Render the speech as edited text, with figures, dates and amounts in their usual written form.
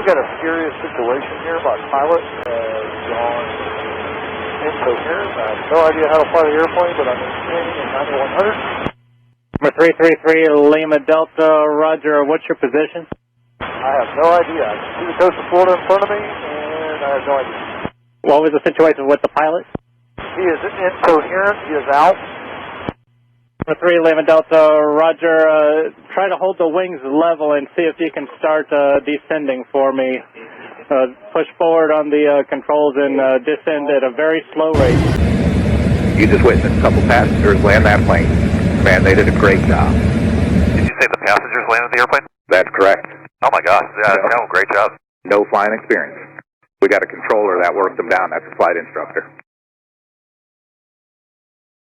I've got a serious situation here. My pilot has gone incoherent. I have no idea how to fly the airplane, but I'm maintaining in 9100. Number 333 Lima Delta, roger. What's your position? I have no idea. I can see the coast of Florida in front of me, and I have no idea. What was the situation with the pilot? He is incoherent. He is out. Number 3 Lima Delta, roger. Try to hold the wings level and see if you can start descending for me. Push forward on the controls and descend at a very slow rate. You just witnessed a couple passengers land that plane. Man, they did a great job. Did you say the passengers landed the airplane? That's correct. Oh my gosh, yeah, no, great job. No flying experience. We got a controller that worked them down. That's a flight instructor.